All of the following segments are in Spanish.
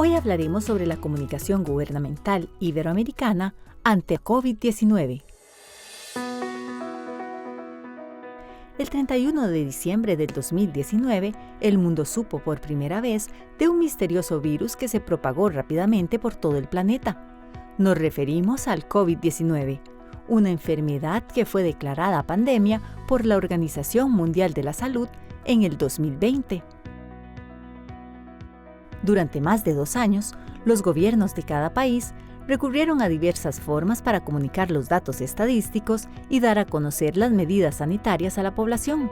Hoy hablaremos sobre la comunicación gubernamental iberoamericana ante COVID-19. El 31 de diciembre del 2019, el mundo supo por primera vez de un misterioso virus que se propagó rápidamente por todo el planeta. Nos referimos al COVID-19, una enfermedad que fue declarada pandemia por la Organización Mundial de la Salud en el 2020. Durante más de 2 años, los gobiernos de cada país recurrieron a diversas formas para comunicar los datos estadísticos y dar a conocer las medidas sanitarias a la población.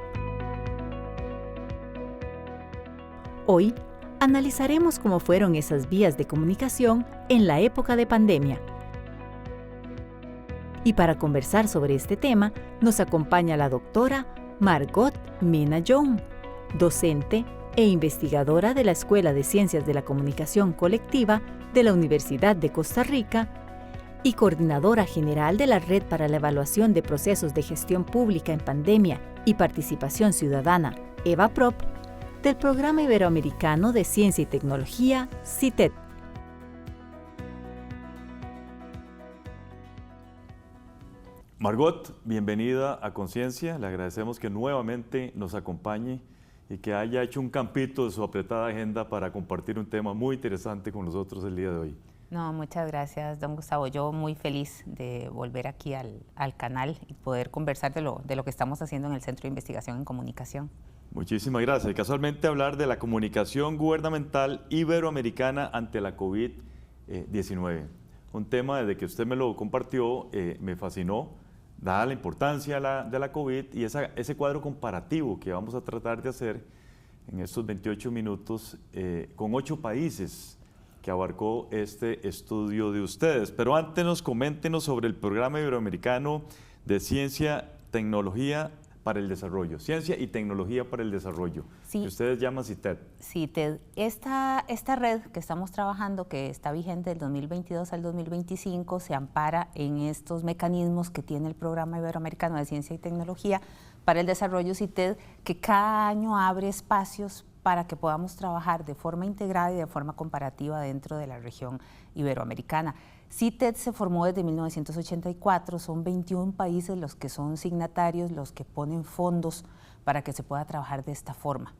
Hoy, analizaremos cómo fueron esas vías de comunicación en la época de pandemia. Y para conversar sobre este tema, nos acompaña la doctora Margot Mena-Young, docente e investigadora de la Escuela de Ciencias de la Comunicación Colectiva de la Universidad de Costa Rica y coordinadora general de la Red para la Evaluación de Procesos de Gestión Pública en Pandemia y Participación Ciudadana, EVAPROP, del Programa Iberoamericano de Ciencia y Tecnología, CITED. Margot, bienvenida a Conciencia. Le agradecemos que nuevamente nos acompañe y que haya hecho un campito de su apretada agenda para compartir un tema muy interesante con nosotros el día de hoy. No, muchas gracias, don Gustavo. Yo muy feliz de volver aquí al canal y poder conversar de lo que estamos haciendo en el Centro de Investigación en Comunicación. Muchísimas gracias. Y casualmente hablar de la comunicación gubernamental iberoamericana ante la COVID-19. Un tema desde que usted me lo compartió me fascinó, dada la importancia de la COVID y ese cuadro comparativo que vamos a tratar de hacer en estos 28 minutos con 8 países que abarcó este estudio de ustedes. Pero antes coméntenos sobre el Programa Iberoamericano de Ciencia, Tecnología para el Desarrollo. Ciencia y Tecnología para el Desarrollo, sí, que ustedes llaman CITED. CITED. Esta red que estamos trabajando, que está vigente del 2022 al 2025, se ampara en estos mecanismos que tiene el Programa Iberoamericano de Ciencia y Tecnología para el Desarrollo, CITED, que cada año abre espacios para que podamos trabajar de forma integrada y de forma comparativa dentro de la región iberoamericana. CITED se formó desde 1984, son 21 países los que son signatarios, los que ponen fondos para que se pueda trabajar de esta forma.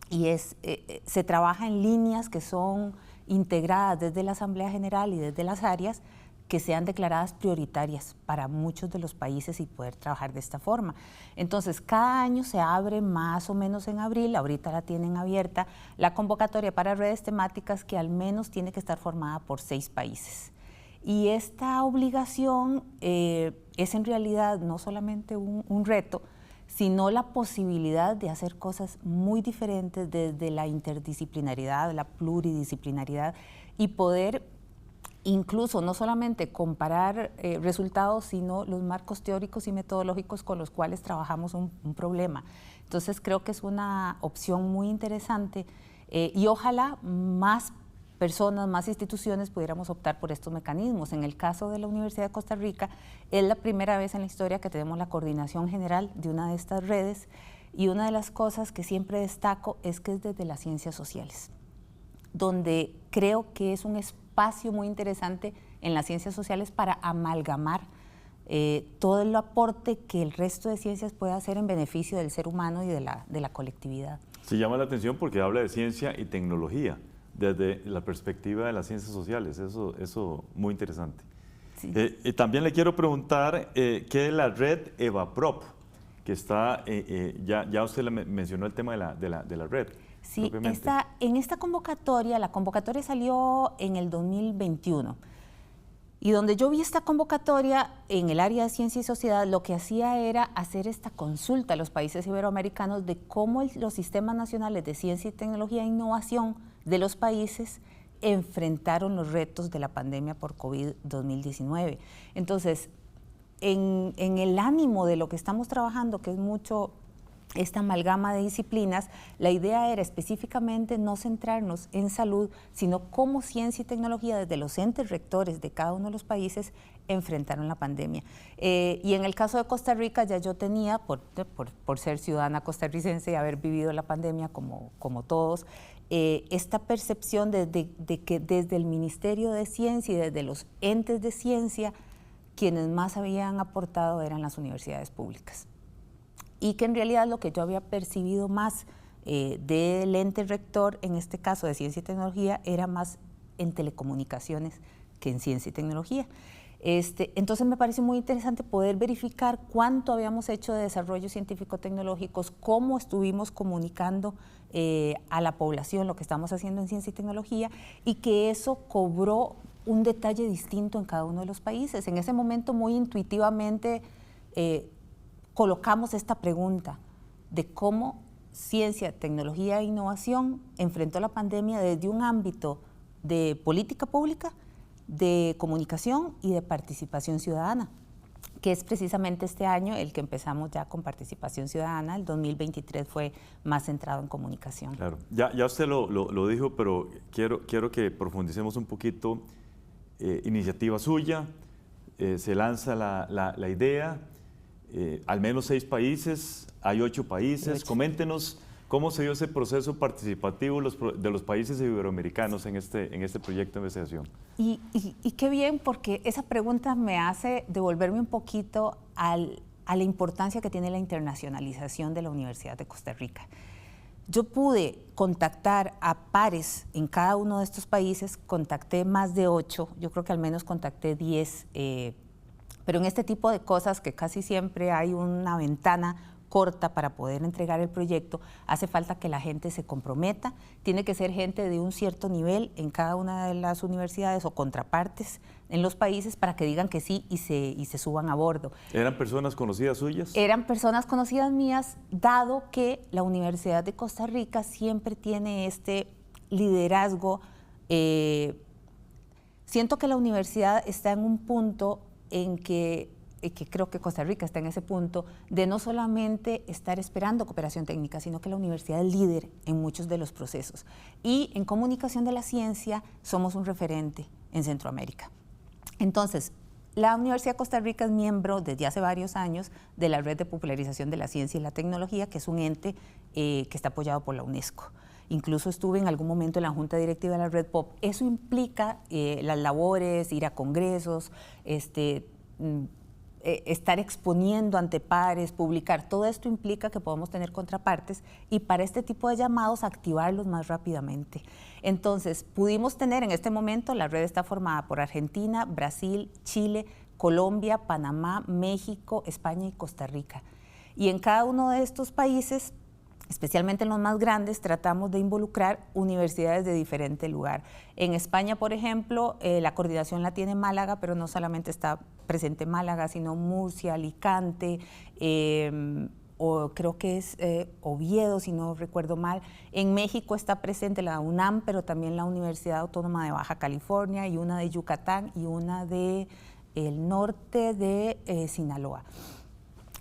Y se trabaja en líneas que son integradas desde la Asamblea General y desde las áreas que sean declaradas prioritarias para muchos de los países y poder trabajar de esta forma. Entonces, cada año se abre más o menos en abril, ahorita la tienen abierta, la convocatoria para redes temáticas que al menos tiene que estar formada por 6 países. Y esta obligación es en realidad no solamente un reto, sino la posibilidad de hacer cosas muy diferentes desde la interdisciplinaridad, la pluridisciplinaridad y poder incluso no solamente comparar resultados, sino los marcos teóricos y metodológicos con los cuales trabajamos un problema. Entonces creo que es una opción muy interesante y ojalá más personas, más instituciones pudiéramos optar por estos mecanismos. En el caso de la Universidad de Costa Rica, es la primera vez en la historia que tenemos la coordinación general de una de estas redes y una de las cosas que siempre destaco es que es desde las ciencias sociales, donde creo que es un espacio muy interesante en las ciencias sociales para amalgamar todo el aporte que el resto de ciencias puede hacer en beneficio del ser humano y de la colectividad. Se llama la atención porque habla de ciencia y tecnología desde la perspectiva de las ciencias sociales, eso muy interesante. Sí. También le quiero preguntar qué es la red EVAPROP, que está, ya usted mencionó el tema de la red. Sí, en esta convocatoria, la convocatoria salió en el 2021 y donde yo vi esta convocatoria en el área de ciencia y sociedad, lo que hacía era hacer esta consulta a los países iberoamericanos de cómo los sistemas nacionales de ciencia y tecnología e innovación de los países enfrentaron los retos de la pandemia por COVID-2019. Entonces, en el ánimo de lo que estamos trabajando, que es mucho esta amalgama de disciplinas, la idea era específicamente no centrarnos en salud, sino cómo ciencia y tecnología desde los entes rectores de cada uno de los países enfrentaron la pandemia. Y en el caso de Costa Rica ya yo tenía, por ser ciudadana costarricense y haber vivido la pandemia como todos, esta percepción de que desde el Ministerio de Ciencia y desde los entes de ciencia, quienes más habían aportado eran las universidades públicas. Y que en realidad lo que yo había percibido más del ente rector, en este caso de ciencia y tecnología, era más en telecomunicaciones que en ciencia y tecnología. Entonces me pareció muy interesante poder verificar cuánto habíamos hecho de desarrollos científico-tecnológicos, cómo estuvimos comunicando a la población lo que estamos haciendo en ciencia y tecnología, y que eso cobró un detalle distinto en cada uno de los países. En ese momento muy intuitivamente colocamos esta pregunta de cómo ciencia, tecnología e innovación enfrentó la pandemia desde un ámbito de política pública, de comunicación y de participación ciudadana, que es precisamente este año el que empezamos ya con participación ciudadana. El 2023 fue más centrado en comunicación. Claro, ya usted lo dijo, pero quiero que profundicemos un poquito. Iniciativa suya, se lanza la idea, al menos 6 países, hay 8 países. Coméntenos cómo se dio ese proceso participativo de los países iberoamericanos en este proyecto de investigación. Y qué bien, porque esa pregunta me hace devolverme un poquito a la importancia que tiene la internacionalización de la Universidad de Costa Rica. Yo pude contactar a pares en cada uno de estos países, contacté más de 8, yo creo que al menos contacté 10, pero en este tipo de cosas que casi siempre hay una ventana corta para poder entregar el proyecto, hace falta que la gente se comprometa, tiene que ser gente de un cierto nivel en cada una de las universidades o contrapartes en los países para que digan que sí y se suban a bordo. ¿Eran personas conocidas suyas? Eran personas conocidas mías, dado que la Universidad de Costa Rica siempre tiene este liderazgo. Siento que la universidad está en un punto en que creo que Costa Rica está en ese punto de no solamente estar esperando cooperación técnica, sino que la universidad es líder en muchos de los procesos. Y en comunicación de la ciencia somos un referente en Centroamérica. Entonces, la Universidad de Costa Rica es miembro desde hace varios años de la Red de Popularización de la Ciencia y la Tecnología, que es un ente que está apoyado por la UNESCO. Incluso estuve en algún momento en la Junta Directiva de la Red POP. Eso implica las labores, ir a congresos, estar exponiendo ante pares, publicar. Todo esto implica que podamos tener contrapartes y para este tipo de llamados activarlos más rápidamente. Entonces, pudimos tener en este momento, la red está formada por Argentina, Brasil, Chile, Colombia, Panamá, México, España y Costa Rica. Y en cada uno de estos países, especialmente en los más grandes, tratamos de involucrar universidades de diferente lugar. En España, por ejemplo, la coordinación la tiene Málaga, pero no solamente está presente Málaga, sino Murcia, Alicante, o creo que es Oviedo, si no recuerdo mal. En México está presente la UNAM, pero también la Universidad Autónoma de Baja California, y una de Yucatán, y una de el norte de Sinaloa.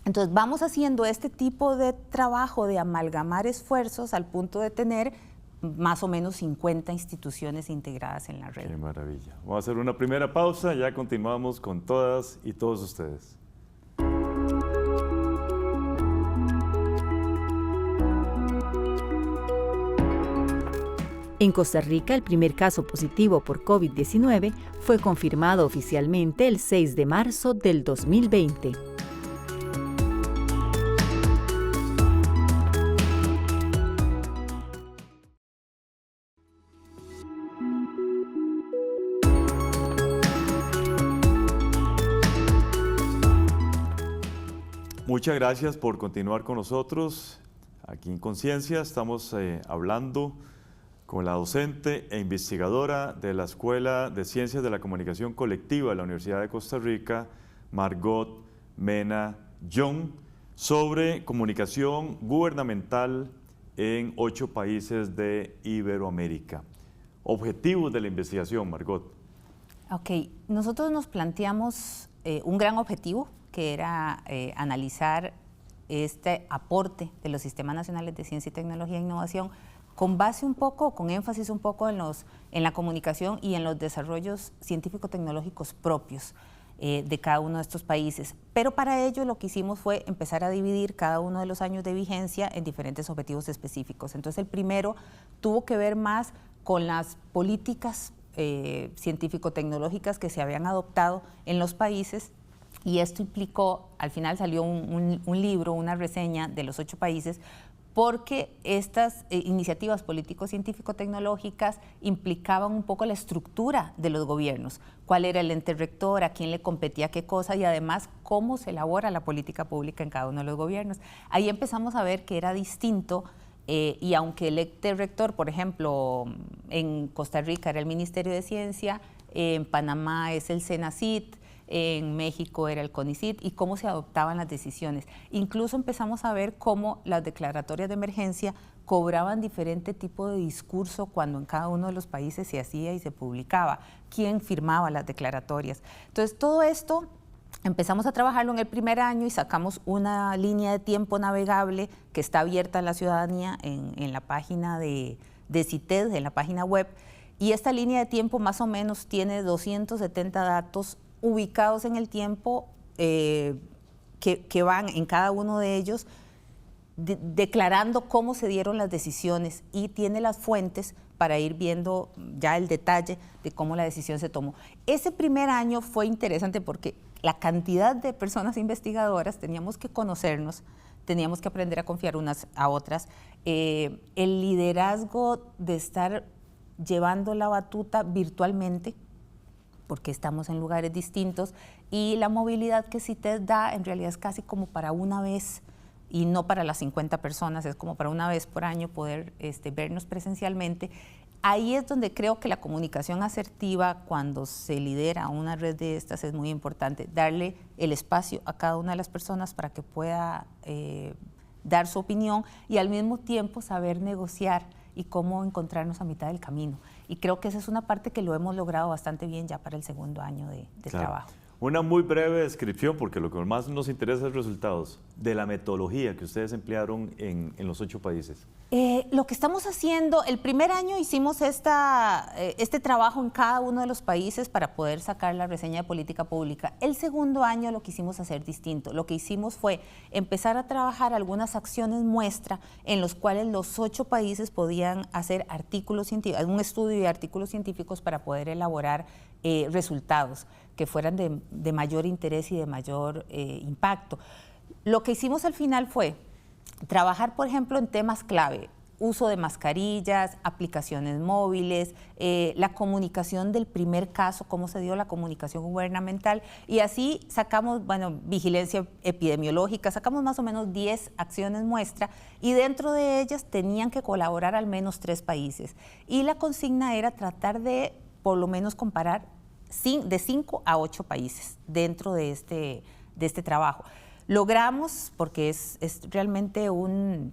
Entonces vamos haciendo este tipo de trabajo de amalgamar esfuerzos al punto de tener más o menos 50 instituciones integradas en la red. Qué maravilla. Vamos a hacer una primera pausa, ya continuamos con todas y todos ustedes. En Costa Rica, el primer caso positivo por COVID-19 fue confirmado oficialmente el 6 de marzo del 2020. Muchas gracias por continuar con nosotros. Aquí en Conciencia estamos hablando con la docente e investigadora de la Escuela de Ciencias de la Comunicación Colectiva de la Universidad de Costa Rica, Margot Mena Young, sobre comunicación gubernamental en 8 países de Iberoamérica. Objetivos de la investigación, Margot. Ok, nosotros nos planteamos un gran objetivo, que era analizar este aporte de los Sistemas Nacionales de Ciencia y Tecnología e Innovación, con base un poco, con énfasis un poco en la comunicación y en los desarrollos científico-tecnológicos propios de cada uno de estos países. Pero para ello lo que hicimos fue empezar a dividir cada uno de los años de vigencia en diferentes objetivos específicos. Entonces el primero tuvo que ver más con las políticas científico-tecnológicas que se habían adoptado en los países, y esto implicó, al final salió un libro, una reseña de los 8 países, porque estas iniciativas político-científico-tecnológicas implicaban un poco la estructura de los gobiernos, cuál era el ente rector, a quién le competía qué cosa, y además cómo se elabora la política pública en cada uno de los gobiernos. Ahí empezamos a ver que era distinto, y aunque el ente rector, por ejemplo, en Costa Rica era el Ministerio de Ciencia, en Panamá es el CENACYT, en México era el CONICYT, y cómo se adoptaban las decisiones. Incluso empezamos a ver cómo las declaratorias de emergencia cobraban diferente tipo de discurso cuando en cada uno de los países se hacía y se publicaba, quién firmaba las declaratorias. Entonces, todo esto empezamos a trabajarlo en el primer año y sacamos una línea de tiempo navegable que está abierta a la ciudadanía en la página de CITED, en la página web, y esta línea de tiempo más o menos tiene 270 datos ubicados en el tiempo que van en cada uno de ellos declarando cómo se dieron las decisiones, y tiene las fuentes para ir viendo ya el detalle de cómo la decisión se tomó. Ese primer año fue interesante porque la cantidad de personas investigadoras, teníamos que conocernos, teníamos que aprender a confiar unas a otras, el liderazgo de estar llevando la batuta virtualmente, porque estamos en lugares distintos, y la movilidad que CITED da en realidad es casi como para una vez, y no para las 50 personas, es como para una vez por año poder vernos presencialmente. Ahí es donde creo que la comunicación asertiva, cuando se lidera una red de estas, es muy importante, darle el espacio a cada una de las personas para que pueda dar su opinión, y al mismo tiempo saber negociar y cómo encontrarnos a mitad del camino. Y creo que esa es una parte que lo hemos logrado bastante bien ya para el segundo año de trabajo. Una muy breve descripción, porque lo que más nos interesa es los resultados, de la metodología que ustedes emplearon en los 8 países. Lo que estamos haciendo, el primer año hicimos este trabajo en cada uno de los países para poder sacar la reseña de política pública. El segundo año lo quisimos hacer distinto. Lo que hicimos fue empezar a trabajar algunas acciones muestra en los cuales los 8 países podían hacer artículos científicos, un estudio de artículos científicos para poder elaborar resultados que fueran de mayor interés y de mayor impacto. Lo que hicimos al final fue trabajar, por ejemplo, en temas clave: uso de mascarillas, aplicaciones móviles, la comunicación del primer caso, cómo se dio la comunicación gubernamental, y así sacamos, vigilancia epidemiológica, sacamos más o menos 10 acciones muestra, y dentro de ellas tenían que colaborar al menos 3 países. Y la consigna era tratar de, por lo menos, comparar de 5 a 8 países dentro de este trabajo. Logramos, porque es realmente un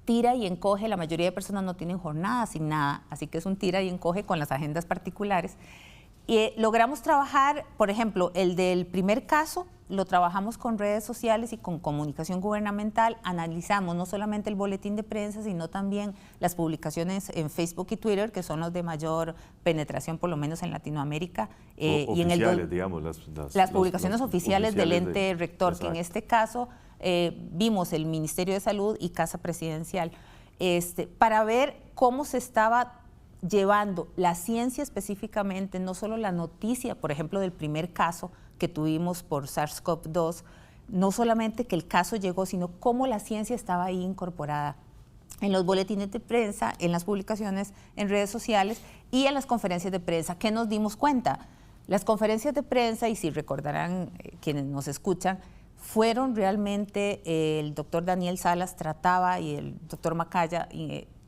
tira y encoge, la mayoría de personas no tienen jornada asignada, así que es un tira y encoge con las agendas particulares. Y logramos trabajar, por ejemplo, el del primer caso, lo trabajamos con redes sociales y con comunicación gubernamental. Analizamos no solamente el boletín de prensa, sino también las publicaciones en Facebook y Twitter, que son los de mayor penetración, por lo menos en Latinoamérica. Y en el digamos, las publicaciones oficiales del ente rector, exacto. Que en este caso vimos el Ministerio de Salud y Casa Presidencial, para ver cómo se estaba llevando la ciencia específicamente, no solo la noticia, por ejemplo, del primer caso que tuvimos por SARS-CoV-2, no solamente que el caso llegó, sino cómo la ciencia estaba ahí incorporada en los boletines de prensa, en las publicaciones en redes sociales y en las conferencias de prensa. ¿Qué nos dimos cuenta? Las conferencias de prensa, y si recordarán quienes nos escuchan, fueron realmente, el doctor Daniel Salas trataba, y el doctor Macaya,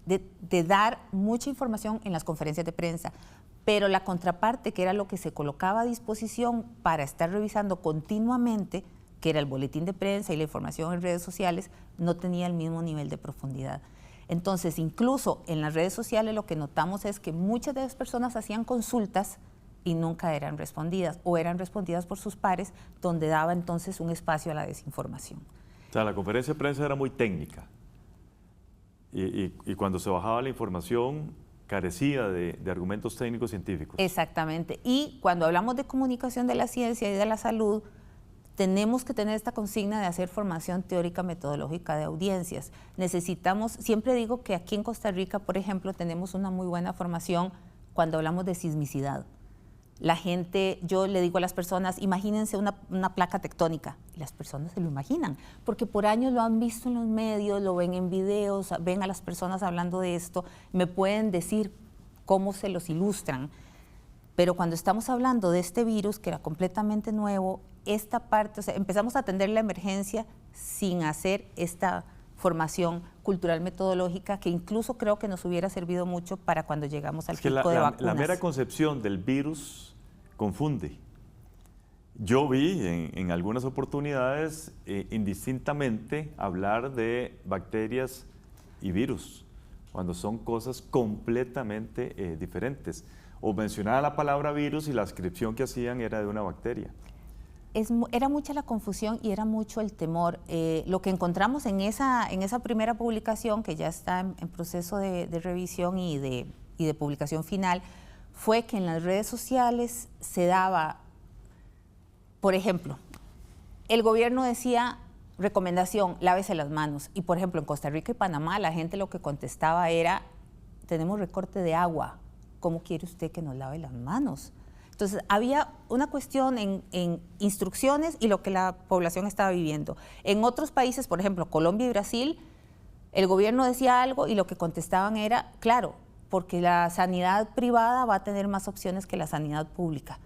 de dar mucha información en las conferencias de prensa, pero la contraparte, que era lo que se colocaba a disposición para estar revisando continuamente, que era el boletín de prensa y la información en redes sociales, no tenía el mismo nivel de profundidad. Entonces, incluso en las redes sociales lo que notamos es que muchas de las personas hacían consultas y nunca eran respondidas, o eran respondidas por sus pares, donde daba entonces un espacio a la desinformación. O sea, la conferencia de prensa era muy técnica y cuando se bajaba la información carecía de argumentos técnicos científicos. Exactamente. Y cuando hablamos de comunicación de la ciencia y de la salud, tenemos que tener esta consigna de hacer formación teórica metodológica de audiencias. Necesitamos, siempre digo que aquí en Costa Rica, por ejemplo, tenemos una muy buena formación cuando hablamos de sismicidad. La gente, yo le digo a las personas, imagínense una placa tectónica, y las personas se lo imaginan, porque por años lo han visto en los medios, lo ven en videos, ven a las personas hablando de esto, me pueden decir cómo se los ilustran. Pero cuando estamos hablando de este virus, que era completamente nuevo, esta parte, o sea, empezamos a atender la emergencia sin hacer esta formación cultural metodológica que incluso creo que nos hubiera servido mucho para cuando llegamos al pico de vacunas. La mera concepción del virus confunde. Yo vi en algunas oportunidades indistintamente hablar de bacterias y virus, cuando son cosas completamente diferentes. O mencionaba la palabra virus y la descripción que hacían era de una bacteria. Era mucha la confusión y era mucho el temor. Lo que encontramos en esa primera publicación, que ya está en proceso de revisión y de publicación final, fue que en las redes sociales se daba, por ejemplo, el gobierno decía recomendación, lávese las manos. Y por ejemplo, en Costa Rica y Panamá la gente lo que contestaba era, tenemos recorte de agua, ¿cómo quiere usted que nos lave las manos? Entonces, había una cuestión en instrucciones y lo que la población estaba viviendo. En otros países, por ejemplo, Colombia y Brasil, el gobierno decía algo y lo que contestaban era, claro, porque la sanidad privada va a tener más opciones que la sanidad pública.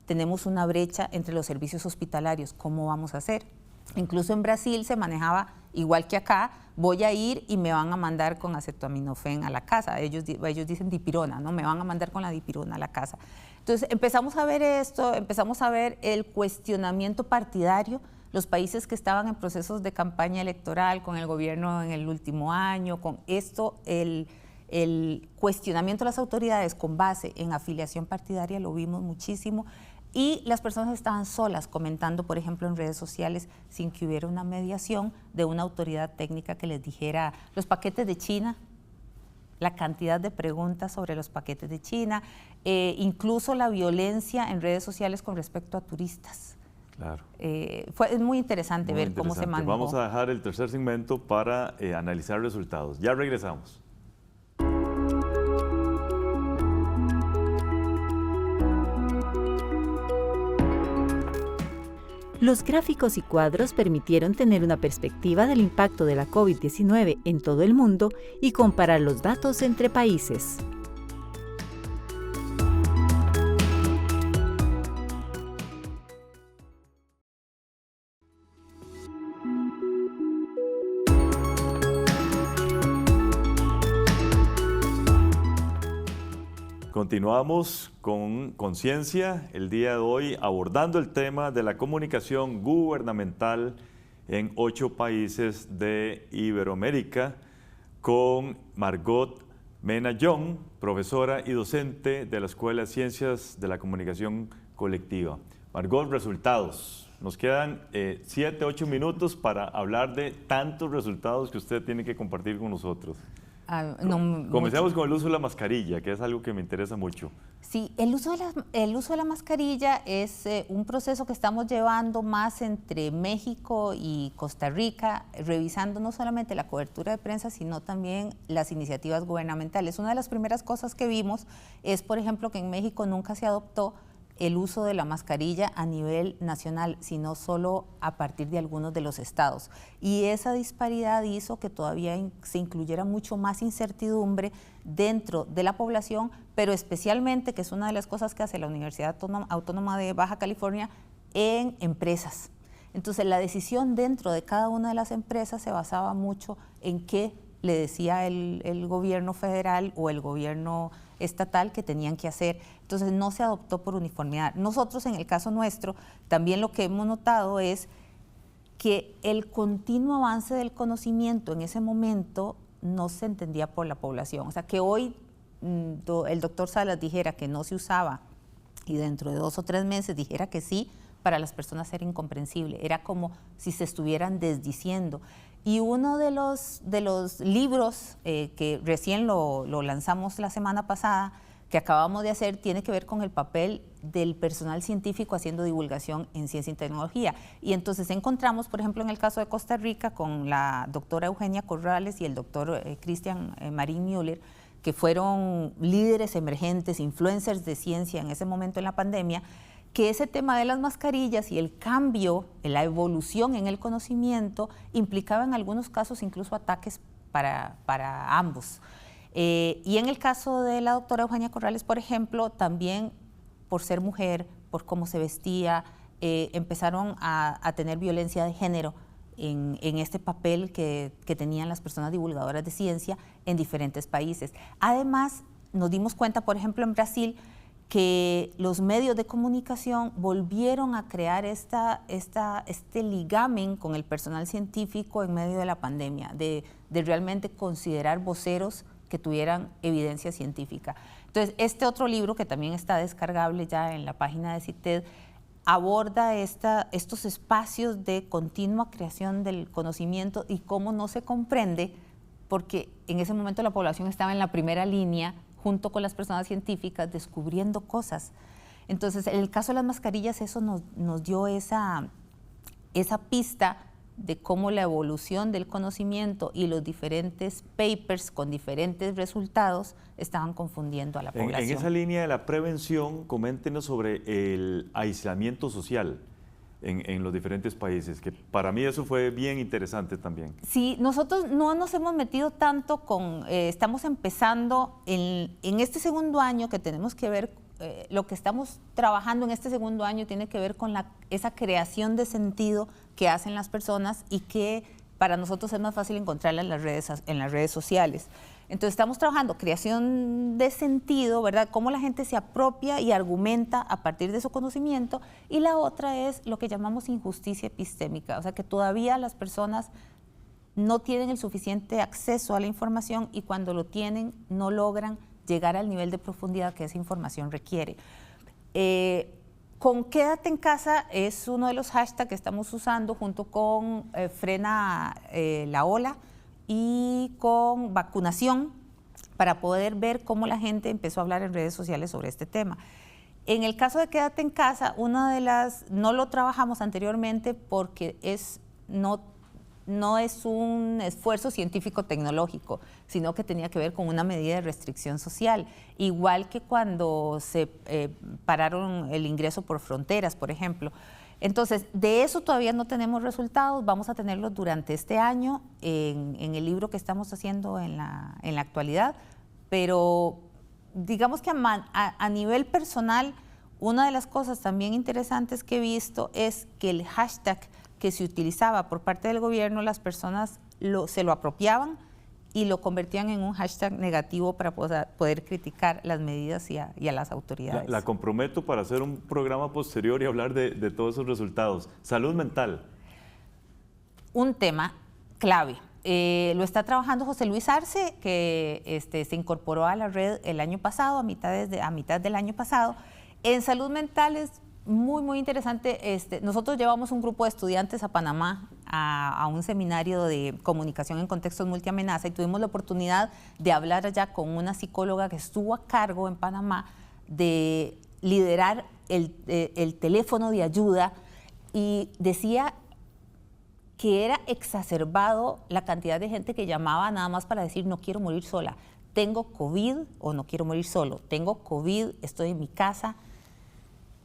Tenemos una brecha entre los servicios hospitalarios, ¿cómo vamos a hacer? Incluso en Brasil se manejaba igual que acá, voy a ir y me van a mandar con acetaminofén a la casa. Ellos dicen dipirona, ¿no? Me van a mandar con la dipirona a la casa. Entonces empezamos a ver esto, empezamos a ver el cuestionamiento partidario, los países que estaban en procesos de campaña electoral con el gobierno en el último año, con esto, el cuestionamiento de las autoridades con base en afiliación partidaria lo vimos muchísimo. Y las personas estaban solas comentando, por ejemplo, en redes sociales, sin que hubiera una mediación de una autoridad técnica que les dijera los paquetes de China, la cantidad de preguntas sobre los paquetes de China, incluso la violencia en redes sociales con respecto a turistas. Claro. Es muy interesante ver cómo se manejó. Vamos a dejar el tercer segmento para analizar resultados. Ya regresamos. Los gráficos y cuadros permitieron tener una perspectiva del impacto de la COVID-19 en todo el mundo y comparar los datos entre países. Continuamos con Conciencia, el día de hoy abordando el tema de la comunicación gubernamental en 8 países de Iberoamérica con Margot Mena Young, profesora y docente de la Escuela de Ciencias de la Comunicación Colectiva. Margot, resultados. Nos quedan 7, 8 minutos para hablar de tantos resultados que usted tiene que compartir con nosotros. Comencemos con el uso de la mascarilla, que es algo que me interesa mucho. Sí, el uso de la mascarilla es un proceso que estamos llevando más entre México y Costa Rica, revisando no solamente la cobertura de prensa, sino también las iniciativas gubernamentales. Una de las primeras cosas que vimos es, por ejemplo, que en México nunca se adoptó el uso de la mascarilla a nivel nacional, sino solo a partir de algunos de los estados. Y esa disparidad hizo que todavía se incluyera mucho más incertidumbre dentro de la población, pero especialmente, que es una de las cosas que hace la Universidad Autónoma de Baja California, en empresas. Entonces, la decisión dentro de cada una de las empresas se basaba mucho en qué le decía el gobierno federal o el gobierno estatal que tenían que hacer. Entonces no se adoptó por uniformidad. Nosotros, en el caso nuestro, también lo que hemos notado es que el continuo avance del conocimiento en ese momento no se entendía por la población. O sea, que hoy el doctor Salas dijera que no se usaba y dentro de 2 o 3 meses dijera que sí, para las personas era incomprensible, era como si se estuvieran desdiciendo. Y uno de los libros que recién lo lanzamos la semana pasada, que acabamos de hacer, tiene que ver con el papel del personal científico haciendo divulgación en ciencia y tecnología. Y entonces encontramos, por ejemplo, en el caso de Costa Rica, con la doctora Eugenia Corrales y el doctor Cristian Marín Müller, que fueron líderes emergentes, influencers de ciencia en ese momento en la pandemia, que ese tema de las mascarillas y el cambio, la evolución en el conocimiento, implicaba en algunos casos incluso ataques para ambos. Y en el caso de la doctora Eugenia Corrales, por ejemplo, también por ser mujer, por cómo se vestía, empezaron a tener violencia de género en este papel que tenían las personas divulgadoras de ciencia en diferentes países. Además, nos dimos cuenta, por ejemplo, en Brasil, que los medios de comunicación volvieron a crear este ligamen con el personal científico en medio de la pandemia, de realmente considerar voceros que tuvieran evidencia científica. Entonces, este otro libro, que también está descargable ya en la página de CITED, aborda estos espacios de continua creación del conocimiento y cómo no se comprende, porque en ese momento la población estaba en la primera línea, junto con las personas científicas, descubriendo cosas. Entonces, en el caso de las mascarillas, eso nos dio esa pista de cómo la evolución del conocimiento y los diferentes papers con diferentes resultados estaban confundiendo a la población. En esa línea de la prevención, coméntenos sobre el aislamiento social en los diferentes países, que para mí eso fue bien interesante también. Sí, nosotros no nos hemos metido tanto estamos empezando en este segundo año que tenemos que ver, lo que estamos trabajando en este segundo año tiene que ver con esa creación de sentido que hacen las personas y que para nosotros es más fácil encontrarla en las redes sociales. Entonces estamos trabajando creación de sentido, ¿verdad? Cómo la gente se apropia y argumenta a partir de su conocimiento. Y la otra es lo que llamamos injusticia epistémica, o sea que todavía las personas no tienen el suficiente acceso a la información y cuando lo tienen no logran llegar al nivel de profundidad que esa información requiere. Con Quédate en Casa es uno de los hashtags que estamos usando junto con Frena la Ola y con vacunación para poder ver cómo la gente empezó a hablar en redes sociales sobre este tema. En el caso de Quédate en Casa, no lo trabajamos anteriormente porque no es un esfuerzo científico-tecnológico, sino que tenía que ver con una medida de restricción social, igual que cuando se pararon el ingreso por fronteras, por ejemplo. Entonces, de eso todavía no tenemos resultados, vamos a tenerlos durante este año en el libro que estamos haciendo en la actualidad, pero digamos que a nivel personal, una de las cosas también interesantes que he visto es que el hashtag que se utilizaba por parte del gobierno, las personas se lo apropiaban y lo convertían en un hashtag negativo para poder criticar las medidas y a las autoridades. La comprometo para hacer un programa posterior y hablar de todos esos resultados. Salud mental. Un tema clave. Lo está trabajando José Luis Arce, que se incorporó a la red el año pasado, a mitad del año pasado. En salud mental es muy, muy interesante. Nosotros llevamos un grupo de estudiantes a Panamá a un seminario de comunicación en contextos multiamenaza y tuvimos la oportunidad de hablar allá con una psicóloga que estuvo a cargo en Panamá de liderar el teléfono de ayuda y decía que era exacerbado la cantidad de gente que llamaba nada más para decir no quiero morir sola, tengo COVID o no quiero morir solo, tengo COVID, estoy en mi casa,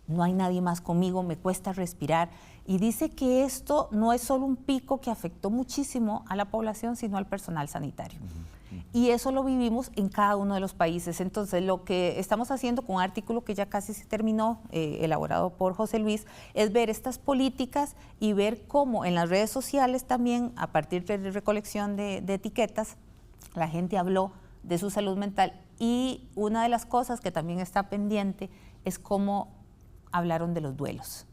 no hay nadie más conmigo, me cuesta respirar. Y dice que esto no es solo un pico que afectó muchísimo a la población, sino al personal sanitario. Y eso lo vivimos en cada uno de los países. Entonces, lo que estamos haciendo con un artículo que ya casi se terminó, elaborado por José Luis, es ver estas políticas y ver cómo en las redes sociales también, a partir de recolección de etiquetas, la gente habló de su salud mental. Y una de las cosas que también está pendiente es cómo hablaron de los duelos.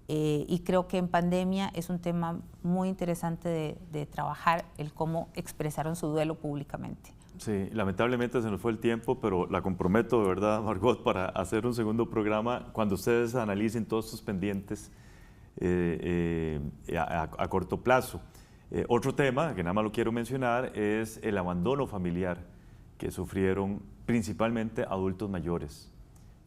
Y creo que en pandemia es un tema muy interesante de trabajar el cómo expresaron su duelo públicamente. Sí, lamentablemente se nos fue el tiempo, pero la comprometo de verdad, Margot, para hacer un segundo programa cuando ustedes analicen todos estos pendientes a corto plazo. Otro tema, que nada más lo quiero mencionar, es el abandono familiar que sufrieron principalmente adultos mayores,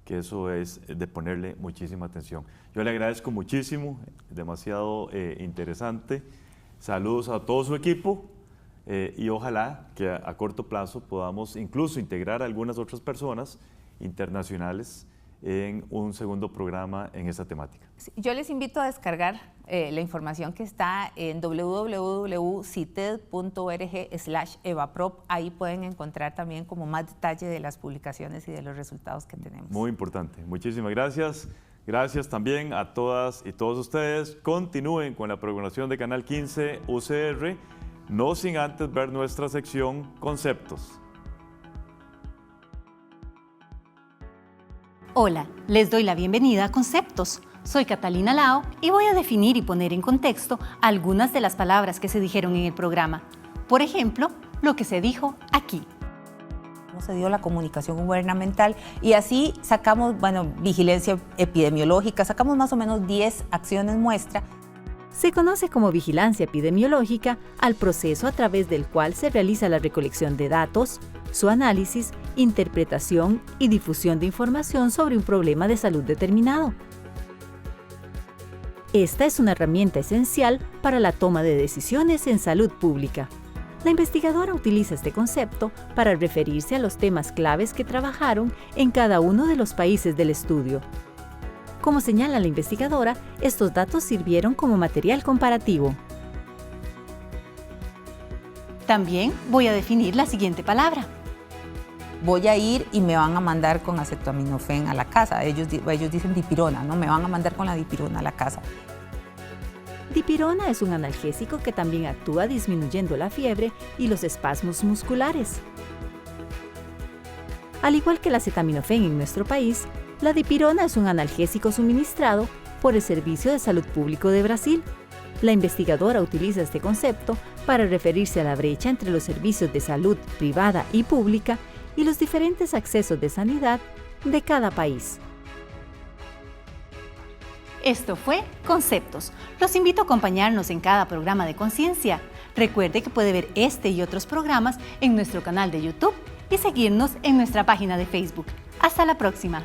que eso es de ponerle muchísima atención. Yo le agradezco muchísimo, demasiado interesante. Saludos a todo su equipo. Y ojalá que a corto plazo podamos incluso integrar a algunas otras personas internacionales en un segundo programa en esta temática. Yo les invito a descargar la información que está en www.cited.org/evaprop. Ahí pueden encontrar también como más detalle de las publicaciones y de los resultados que tenemos. Muy importante. Muchísimas gracias. Gracias también a todas y todos ustedes. Continúen con la programación de Canal 15 UCR. No sin antes ver nuestra sección Conceptos. Hola, les doy la bienvenida a Conceptos. Soy Catalina Lao y voy a definir y poner en contexto algunas de las palabras que se dijeron en el programa. Por ejemplo, lo que se dijo aquí. Cómo se dio la comunicación gubernamental y así sacamos, vigilancia epidemiológica, sacamos más o menos 10 acciones muestra. Se conoce como vigilancia epidemiológica al proceso a través del cual se realiza la recolección de datos, su análisis, interpretación y difusión de información sobre un problema de salud determinado. Esta es una herramienta esencial para la toma de decisiones en salud pública. La investigadora utiliza este concepto para referirse a los temas claves que trabajaron en cada uno de los países del estudio. Como señala la investigadora, estos datos sirvieron como material comparativo. También voy a definir la siguiente palabra. Voy a ir y me van a mandar con acetaminofén a la casa. Ellos dicen dipirona, ¿no? Me van a mandar con la dipirona a la casa. Dipirona es un analgésico que también actúa disminuyendo la fiebre y los espasmos musculares. Al igual que el acetaminofén en nuestro país, la dipirona es un analgésico suministrado por el Servicio de Salud Público de Brasil. La investigadora utiliza este concepto para referirse a la brecha entre los servicios de salud privada y pública y los diferentes accesos de sanidad de cada país. Esto fue Conceptos. Los invito a acompañarnos en cada programa de conciencia. Recuerde que puede ver este y otros programas en nuestro canal de YouTube y seguirnos en nuestra página de Facebook. Hasta la próxima.